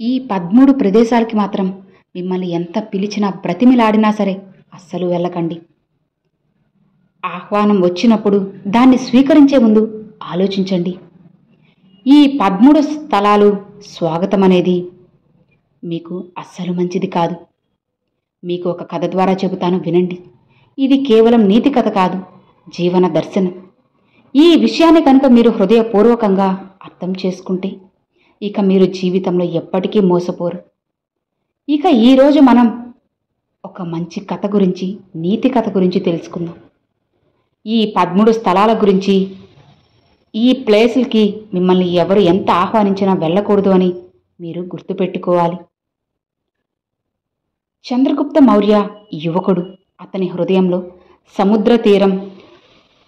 ఈ 13 ప్రదేశాలకి మాత్రం మిమ్మల్ని ఎంత పిలిచినా బ్రతిమిలాడినా సరే అస్సలు వెళ్ళకండి. ఆహ్వానం వచ్చినప్పుడు దాన్ని స్వీకరించే ముందు ఆలోచించండి. ఈ 13 స్థలాలు స్వాగతం అనేది మీకు అస్సలు మంచిది కాదు. మీకు ఒక కథ ద్వారా చెబుతాను, వినండి. ఇది కేవలం నీతి కథ కాదు, జీవన దర్శనం. ఈ విషయాన్ని కనుక మీరు హృదయపూర్వకంగా అర్థం చేసుకుంటే ఇక మీరు జీవితంలో ఎప్పటికీ మోసపోరు. ఇక ఈరోజు మనం ఒక మంచి కథ గురించి, నీతి కథ గురించి తెలుసుకుందాం. ఈ 13 స్థలాల గురించి, ఈ ప్లేసులకి మిమ్మల్ని ఎవరు ఎంత ఆహ్వానించినా వెళ్ళకూడదు అని మీరు గుర్తుపెట్టుకోవాలి. చంద్రగుప్త మౌర్య యువకుడు. అతని హృదయంలో సముద్ర తీరం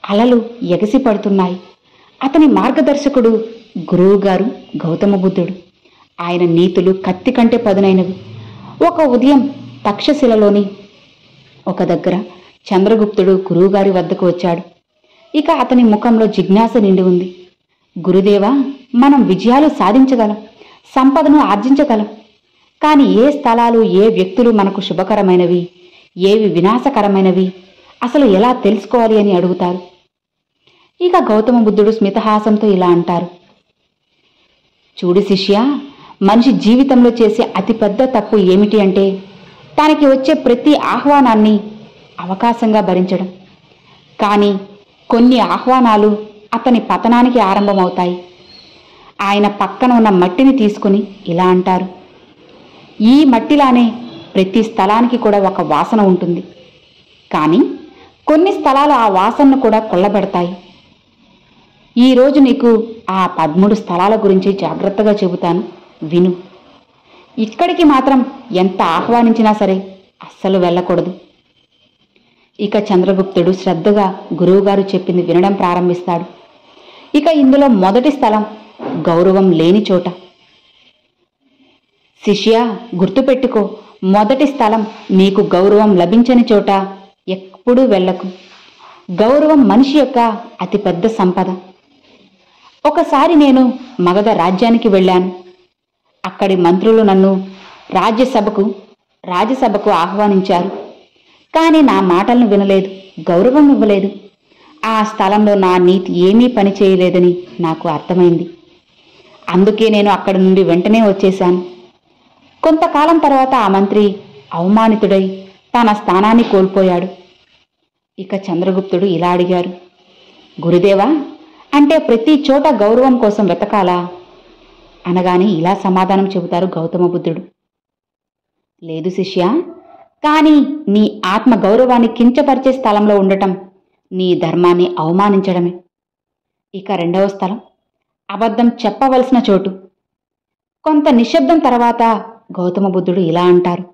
అలలు ఎగసి పడుతున్నాయి. అతని మార్గదర్శకుడు గురువుగారు గౌతమ బుద్ధుడు. ఆయన నీతులు కత్తి కంటే పదునైనవి. ఒక ఉదయం తక్షశిలలోని ఒక దగ్గర చంద్రగుప్తుడు గురువుగారి వద్దకు వచ్చాడు. ఇక అతని ముఖంలో జిజ్ఞాస నిండి ఉంది. గురుదేవా, మనం విజయాలు సాధించగలం, సంపదను ఆర్జించగలం. కానీ ఏ స్థలాలు, ఏ వ్యక్తులు మనకు శుభకరమైనవి, ఏవి వినాశకరమైనవి అసలు ఎలా తెలుసుకోవాలి అని అడుగుతారు. ఇక గౌతమ బుద్ధుడు స్మితహాసంతో ఇలా అంటారు: చూడు శిష్య, మనిషి జీవితంలో చేసే అతిపెద్ద తప్పు ఏమిటి అంటే తనకి వచ్చే ప్రతి ఆహ్వానాన్ని అవకాశంగా భరించడం. కానీ కొన్ని ఆహ్వానాలు అతని పతనానికి ఆరంభమవుతాయి. ఆయన పక్కన ఉన్న మట్టిని తీసుకుని ఇలా అంటారు: ఈ మట్టిలానే ప్రతి స్థలానికి కూడా ఒక వాసన ఉంటుంది. కానీ కొన్ని స్థలాలు ఆ వాసనను కూడా కొల్లబెడతాయి. ఈరోజు నీకు ఆ 13 స్థలాల గురించి జాగ్రత్తగా చెబుతాను, విను. ఇక్కడికి మాత్రం ఎంత ఆహ్వానించినా సరే అస్సలు వెళ్ళకూడదు. ఇక చంద్రగుప్తుడు శ్రద్ధగా గురువుగారు చెప్పింది వినడం ప్రారంభిస్తాడు. ఇక ఇందులో మొదటి స్థలం గౌరవం లేని చోట. శిష్య, గుర్తుపెట్టుకో, మొదటి స్థలం నీకు గౌరవం లభించని చోట ఎప్పుడూ వెళ్ళకు. గౌరవం మనిషి యొక్క అతిపెద్ద సంపద. ఒకసారి నేను మగధ రాజ్యానికి వెళ్ళాను. అక్కడి మంత్రులు నన్ను రాజ్యసభకు ఆహ్వానించారు. కానీ నా మాటలను వినలేదు, గౌరవం ఇవ్వలేదు. ఆ స్థలంలో నా నీతి ఏమీ పని చేయలేదని నాకు అర్థమైంది. అందుకే నేను అక్కడి నుండి వెంటనే వచ్చేశాను. కొంతకాలం తర్వాత ఆ మంత్రి అవమానితుడై తన స్థానాన్ని కోల్పోయాడు. ఇక చంద్రగుప్తుడు ఇలా అడిగారు: గురుదేవా, అంటే ప్రతి చోట గౌరవం కోసం వెతకాలా? అనగానే ఇలా సమాధానం చెబుతారు గౌతమ బుద్ధుడు: లేదు శిష్య, కానీ నీ ఆత్మ గౌరవాన్ని కించపరిచే స్థలంలో ఉండటం నీ ధర్మాన్ని అవమానించడమే. ఇక రెండవ స్థలం అబద్ధం చెప్పవలసిన చోటు. కొంత నిశ్శబ్దం తర్వాత గౌతమ బుద్ధుడు ఇలా అంటారు: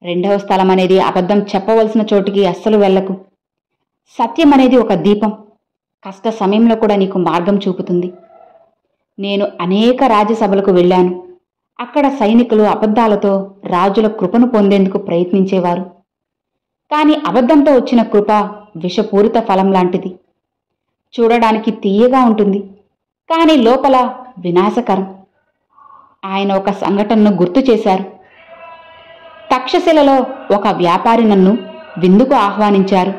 రెండవ స్థలం అనేది అబద్ధం చెప్పవలసిన చోటుకి అస్సలు వెళ్ళకు. సత్యం అనేది ఒక దీపం. కష్ట సమయంలో కూడా నీకు మార్గం చూపుతుంది. నేను అనేక రాజ్యసభలకు వెళ్ళాను. అక్కడ సైనికులు అబద్ధాలతో రాజుల కృపను పొందేందుకు ప్రయత్నించేవారు. కానీ అబద్ధంతో వచ్చిన కృప విషపూరిత ఫలం లాంటిది. చూడడానికి తీయగా ఉంటుంది, కానీ లోపల వినాశకరం. ఆయన ఒక సంఘటనను గుర్తు చేశారు. తక్షశిలలో ఒక వ్యాపారి నన్ను విందుకు ఆహ్వానించారు.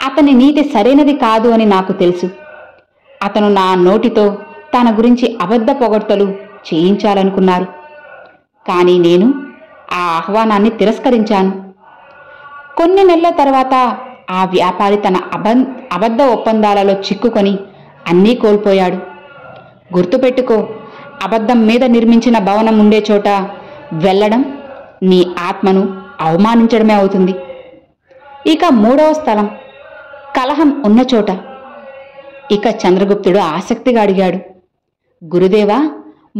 అతని నీతి సరైనది కాదు అని నాకు తెలుసు. అతను నా నోటితో తన గురించి అబద్ధ పొగడ్తలు చేయించాలనుకున్నారు. కానీ నేను ఆ ఆహ్వానాన్ని తిరస్కరించాను. కొన్ని నెలల తర్వాత ఆ వ్యాపారి తన అబద్ధ ఒప్పందాలలో చిక్కుకొని అన్నీ కోల్పోయాడు. గుర్తుపెట్టుకో, అబద్ధం మీద నిర్మించిన భవనం ఉండే చోట వెళ్ళడం నీ ఆత్మను అవమానించడమే అవుతుంది. ఇక మూడవ స్థలం కలహం ఉన్న చోట. ఇక చంద్రగుప్తుడు ఆసక్తిగా అడిగాడు: గురుదేవా,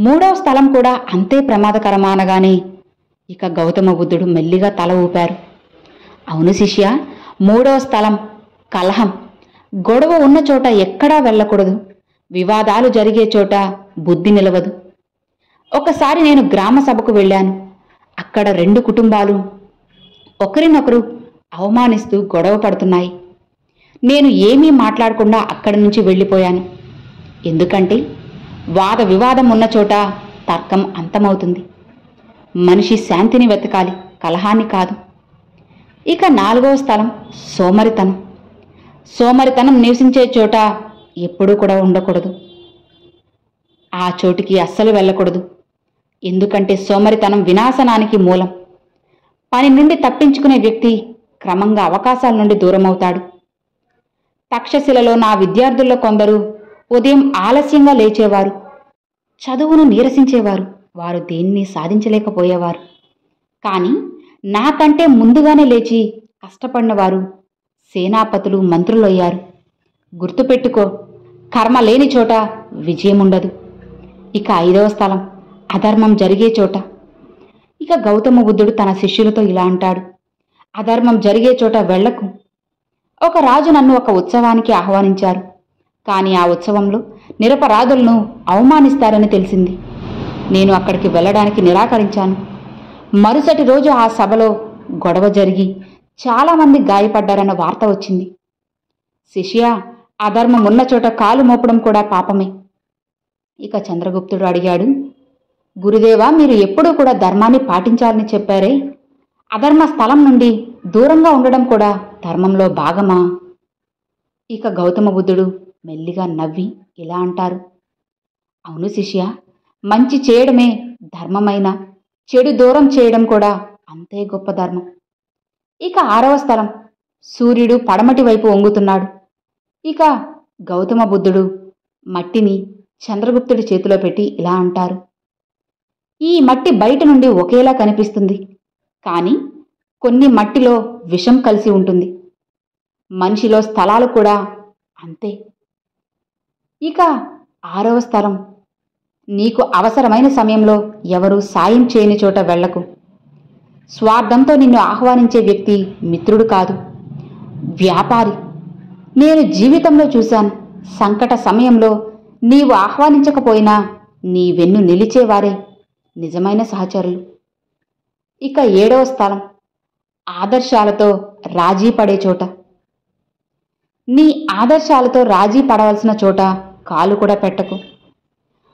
మూడవ స్థలం కూడా అంతే ప్రమాదకరమా? అనగానే ఇక గౌతమ బుద్ధుడు మెల్లిగా తల ఊపారు. అవును శిష్య, మూడవ స్థలం కలహం. గొడవ ఉన్న చోట ఎక్కడా వెళ్ళకూడదు. వివాదాలు జరిగే చోట బుద్ధి నిలవదు. ఒకసారి నేను గ్రామ సభకు వెళ్ళాను. అక్కడ 2 కుటుంబాలు ఒకరినొకరు అవమానిస్తూ గొడవ పడుతున్నాయి. నేను ఏమీ మాట్లాడకుండా అక్కడి నుంచి వెళ్ళిపోయాను. ఎందుకంటే వాద వివాదం ఉన్న చోట తర్కం అంతమవుతుంది. మనిషి శాంతిని వెతకాలి, కలహాన్ని కాదు. ఇక 4వ స్థలం సోమరితనం. సోమరితనం నివసించే చోట ఎప్పుడూ కూడా ఉండకూడదు. ఆ చోటికి అస్సలు వెళ్ళకూడదు. ఎందుకంటే సోమరితనం వినాశనానికి మూలం. పని నుండి తప్పించుకునే వ్యక్తి క్రమంగా అవకాశాల నుండి దూరమవుతాడు. తక్షశిలలో నా విద్యార్థుల్లో కొందరు ఉదయం ఆలస్యంగా లేచేవారు, చదువును నీరసించేవారు, వారు దేన్ని సాధించలేకపోయేవారు. కానీ నాకంటే ముందుగానే లేచి కష్టపడినవారు సేనాపతులు, మంత్రులయ్యారు. గుర్తుపెట్టుకో, కర్మ లేని చోట విజయం ఉండదు. ఇక 5వ స్థలం అధర్మం జరిగే చోట. ఇక గౌతమ బుద్ధుడు తన శిష్యులతో ఇలా అంటాడు: అధర్మం జరిగే చోట వెళ్ళకు. ఒక రాజు నన్ను ఒక ఉత్సవానికి ఆహ్వానించారు. కానీ ఆ ఉత్సవంలో నిరపరాధులను అవమానిస్తారని తెలిసింది. నేను అక్కడికి వెళ్ళడానికి నిరాకరించాను. మరుసటి రోజు ఆ సభలో గొడవ జరిగి చాలామంది గాయపడ్డారన్న వార్త వచ్చింది. శిష్య, అధర్మం ఉన్న చోట కాలు మోపడం కూడా పాపమే. ఇక చంద్రగుప్తుడు అడిగాడు: గురుదేవా, మీరు ఎప్పుడూ కూడా ధర్మాన్ని పాటించాలని చెప్పారే, అధర్మ స్థలం నుండి దూరంగా ఉండడం కూడా ధర్మంలో భాగమా? ఇక గౌతమ బుద్ధుడు మెల్లిగా నవ్వి ఇలా అంటారు: అవును శిష్య, మంచి చేయడమే ధర్మమైన, చెడు దూరం చేయడం కూడా అంతే గొప్ప ధర్మం. ఇక 6వ స్థలం సూర్యుడు పడమటి వైపు వంగుతున్నాడు. ఇక గౌతమ బుద్ధుడు మట్టిని చంద్రగుప్తుడి చేతిలో పెట్టి ఇలా అంటారు: ఈ మట్టి బయట నుండి ఒకేలా కనిపిస్తుంది, కానీ కొన్ని మట్టిలో విషం కలిసి ఉంటుంది. మనిషిలో స్థలాలు కూడా అంతే. ఇక 6వ స్థలం నీకు అవసరమైన సమయంలో ఎవరూ సాయం చేయని చోట వెళ్లకు. స్వార్థంతో నిన్ను ఆహ్వానించే వ్యక్తి మిత్రుడు కాదు, వ్యాపారి. నేను జీవితంలో చూశాను, సంకట సమయంలో నీవు ఆహ్వానించకపోయినా నీ వెన్ను నిలిచేవారే నిజమైన సహచరులు. ఇక 7వ స్థలం ఆదర్శాలతో రాజీ పడే చోట. నీ ఆదర్శాలతో రాజీ పడవలసిన చోట కాలు కూడా పెట్టకు.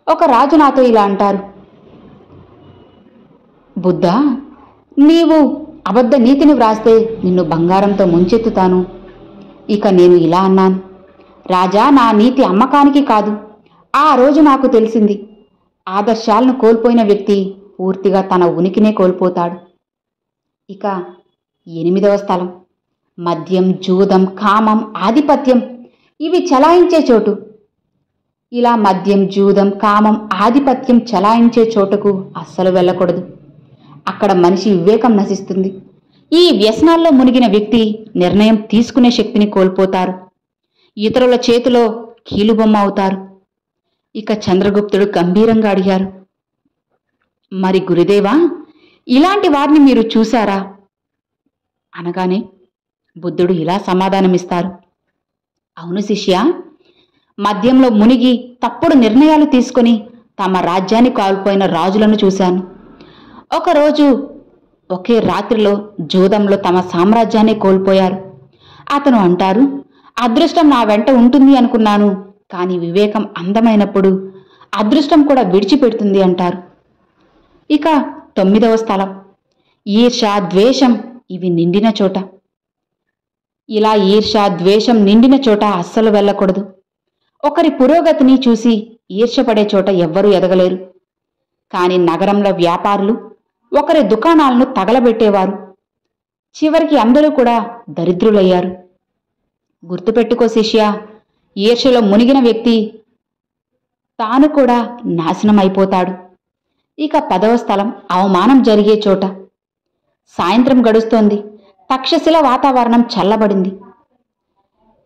ఒక రాజు నాతో ఇలా అంటారు: బుద్ధ, నీవు అబద్ధ నీతిని వ్రాస్తే నిన్ను బంగారంతో ముంచెత్తుతాను. ఇక నేను ఇలా అన్నాను: రాజా, నా నీతి అమ్మకానికి కాదు. ఆ రోజు నాకు తెలిసింది, ఆదర్శాలను కోల్పోయిన వ్యక్తి పూర్తిగా తన ఉనికినే కోల్పోతాడు. ఇక 8వ స్థలం మద్యం, జూదం, కామం, ఆధిపత్యం ఇవి చలాయించే చోటు. ఇలా మద్యం, జూదం, కామం, ఆధిపత్యం చలాయించే చోటుకు అస్సలు వెళ్ళకూడదు. అక్కడ మనిషి వివేకం నశిస్తుంది. ఈ వ్యసనాల్లో మునిగిన వ్యక్తి నిర్ణయం తీసుకునే శక్తిని కోల్పోతారు. ఇతరుల చేతిలో కీలుబొమ్మ అవుతారు. ఇక చంద్రగుప్తుడు గంభీరంగా అడిగారు: మరి గురుదేవా, ఇలాంటి వారిని మీరు చూశారా? అనగానే బుద్ధుడు ఇలా సమాధానమిస్తారు: అవును శిష్య, మద్యంలో మునిగి తప్పుడు నిర్ణయాలు తీసుకుని తమ రాజ్యాన్ని కోల్పోయిన రాజులను చూశాను. ఒకరోజు ఒకే రాత్రిలో జూదంలో తమ సామ్రాజ్యాన్ని కోల్పోయారు. అతను అంటారు: అదృష్టం నా వెంట ఉంటుంది అనుకున్నాను, కానీ వివేకం అందమైనప్పుడు అదృష్టం కూడా విడిచిపెడుతుంది అంటారు. ఇక 9వ స్థలం ఈర్ష, ద్వేషం ఇవి నిండిన చోట. ఇలా ఈర్ష, ద్వేషం నిండిన చోట అస్సలు వెళ్ళకూడదు. ఒకరి పురోగతిని చూసి ఈర్షపడే చోట ఎవ్వరూ ఎదగలేరు. కానీ నగరంలో వ్యాపారులు ఒకరి దుకాణాలను తగలబెట్టేవారు. చివరికి అందరూ కూడా దరిద్రులయ్యారు. గుర్తుపెట్టుకో శిష్య, ఈర్ష్యలో మునిగిన వ్యక్తి తాను కూడా నాశనం అయిపోతాడు. ఇక 10వ స్థలం అవమానం జరిగే చోట. సాయంత్రం గడుస్తోంది. తక్షశిల వాతావరణం చల్లబడింది.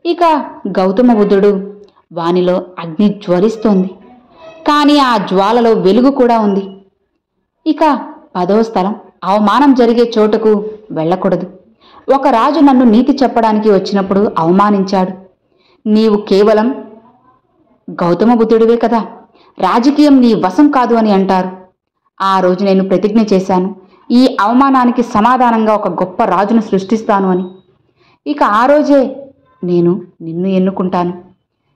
ఇక గౌతమ బుద్ధుడు వానిలో అగ్ని జ్వలిస్తోంది, కానీ ఆ జ్వాలలో వెలుగు కూడా ఉంది. ఇక 10వ స్థలం అవమానం జరిగే చోటుకు వెళ్ళకూడదు. ఒక రాజు నన్ను నీతి చెప్పడానికి వచ్చినప్పుడు అవమానించాడు. నీవు కేవలం గౌతమ బుద్ధుడివే కదా, రాజకీయం నీ వశం కాదు అని అంటారు. ఆ రోజు నేను ప్రతిజ్ఞ చేశాను, ఈ అవమానానికి సమాధానంగా ఒక గొప్ప రాజును సృష్టిస్తాను అని. ఇక ఆ రోజే నేను నిన్ను ఎన్నుకుంటాను.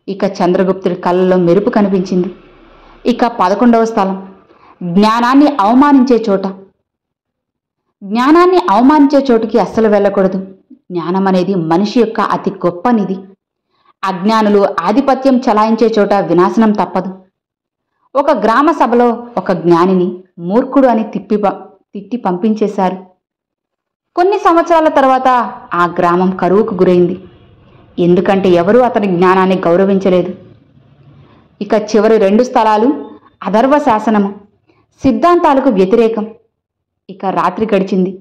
ఇక చంద్రగుప్తుడి కళ్ళలో మెరుపు కనిపించింది. ఇక 11వ స్థలం జ్ఞానాన్ని అవమానించే చోట. జ్ఞానాన్ని అవమానించే చోటుకి అస్సలు వెళ్ళకూడదు. జ్ఞానం అనేది మనిషి యొక్క అతి గొప్ప నిధి. అజ్ఞానులు ఆధిపత్యం చలాయించే చోట వినాశనం తప్పదు. ఒక గ్రామ సభలో ఒక జ్ఞానిని మూర్ఖుడు అని తిట్టి పంపించేశారు. కొన్ని సంవత్సరాల తర్వాత ఆ గ్రామం కరువుకు గురైంది. ఎందుకంటే ఎవరూ అతని జ్ఞానాన్ని గౌరవించలేదు. ఇక చివరి 2 స్థలాలు అధర్వ శాసనము, సిద్ధాంతాలకు వ్యతిరేకం. ఇక రాత్రి గడిచింది.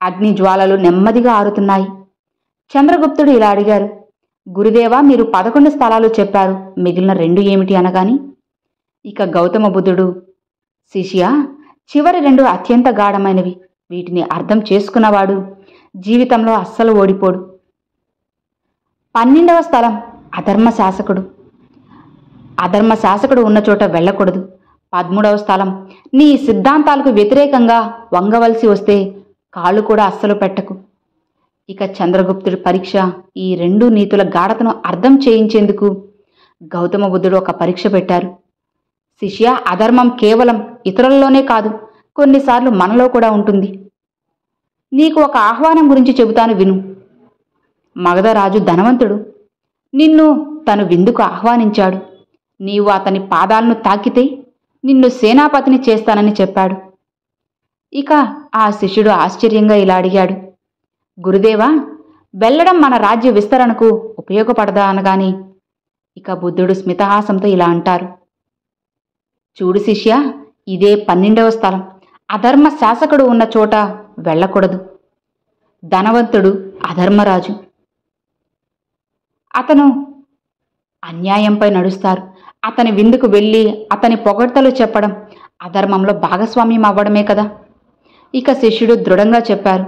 అగ్ని జ్వాలలు నెమ్మదిగా ఆరుతున్నాయి. చంద్రగుప్తుడు ఇలా అడిగారు, గురుదేవా, మీరు 11 స్థలాలు చెప్పారు, మిగిలిన 2 ఏమిటి అనగాని ఇక గౌతమ బుద్ధుడు, శిష్య, చివరి 2 అత్యంత గాఢమైనవి. వీటిని అర్థం చేసుకున్నవాడు జీవితంలో అస్సలు ఓడిపోడు. 12వ స్థలం అధర్మ శాసకుడు. అధర్మ శాసకుడు ఉన్న చోట వెళ్ళకూడదు. 13వ స్థలం నీ సిద్ధాంతాలకు వ్యతిరేకంగా వంగవలసి వస్తే కాళ్ళు కూడా అస్సలు పెట్టకు. ఇక చంద్రగుప్తుడి పరీక్ష ఈ 2 నీతుల గాఢతను అర్థం చేయించేందుకు గౌతమ బుద్ధుడు ఒక పరీక్ష పెట్టారు. శిష్య, అధర్మం కేవలం ఇతరులలోనే కాదు, కొన్నిసార్లు మనలో కూడా ఉంటుంది. నీకు ఒక ఆహ్వానం గురించి చెబుతాను, విను. మగధరాజు ధనవంతుడు. నిన్ను తను విందుకు ఆహ్వానించాడు. నీవు అతని పాదాలను తాకితే నిన్ను సేనాపతిని చేస్తానని చెప్పాడు. ఇక ఆ శిష్యుడు ఆశ్చర్యంగా ఇలా అడిగాడు, గురుదేవా, వెళ్ళడం మన రాజ్య విస్తరణకు ఉపయోగపడదా అనగాని ఇక బుద్ధుడు స్మితహాసంతో ఇలా అంటారు, చూడు శిష్య, ఇదే 12వ స్థలం. అధర్మ శాసకుడు ఉన్న చోట వెళ్ళకూడదు. ధనవంతుడు అధర్మరాజు. అతను అన్యాయంపై నడుస్తారు. అతని విందుకు వెళ్ళి అతని పొగడ్తలు చెప్పడం అధర్మంలో భాగస్వామ్యం అవ్వడమే కదా. ఇక శిష్యుడు దృఢంగా చెప్పారు,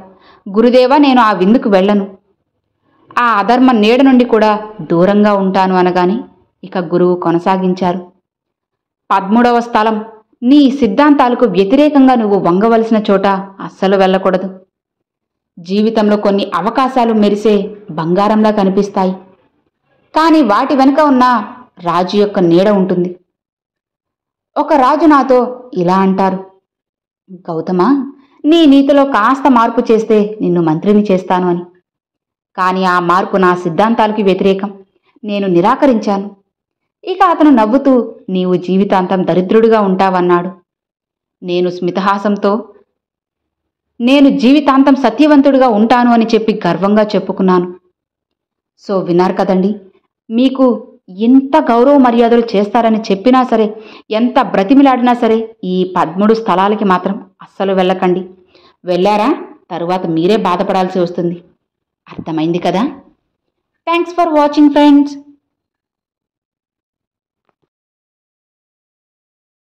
గురుదేవా, నేను ఆ విందుకు వెళ్ళను. ఆ అధర్మ నీడ నుండి కూడా దూరంగా ఉంటాను అనగాని ఇక గురువు కొనసాగించారు, 13వ స్థలం నీ సిద్ధాంతాలకు వ్యతిరేకంగా నువ్వు వంగవలసిన చోట అస్సలు వెళ్ళకూడదు. జీవితంలో కొన్ని అవకాశాలు మెరిసే బంగారంలా కనిపిస్తాయి, కానీ వాటి వెనుక ఉన్న రాజు యొక్క నీడ ఉంటుంది. ఒక రాజు నాతో ఇలా అంటారు, గౌతమ, నీ నీతిలో కాస్త మార్పు చేస్తే నిన్ను మంత్రిని చేస్తాను అని. కానీ ఆ మార్పు నా సిద్ధాంతాలకి వ్యతిరేకం. నేను నిరాకరించాను. ఇక అతను నవ్వుతూ, నీవు జీవితాంతం దరిద్రుడిగా ఉంటావన్నాడు. నేను స్మితహాసంతో, నేను జీవితాంతం సత్యవంతుడిగా ఉంటాను అని చెప్పి గర్వంగా చెప్పుకున్నాను. సో విన్నారు కదండి, మీకు ఎంత గౌరవ మర్యాదలు చేస్తారని చెప్పినా సరే, ఎంత బ్రతిమిలాడినా సరే, ఈ 13 స్థలాలకి మాత్రం అస్సలు వెళ్ళకండి. వెళ్ళారా, తరువాత మీరే బాధపడాల్సి వస్తుంది. అర్థమైంది కదా? Thanks for watching friends.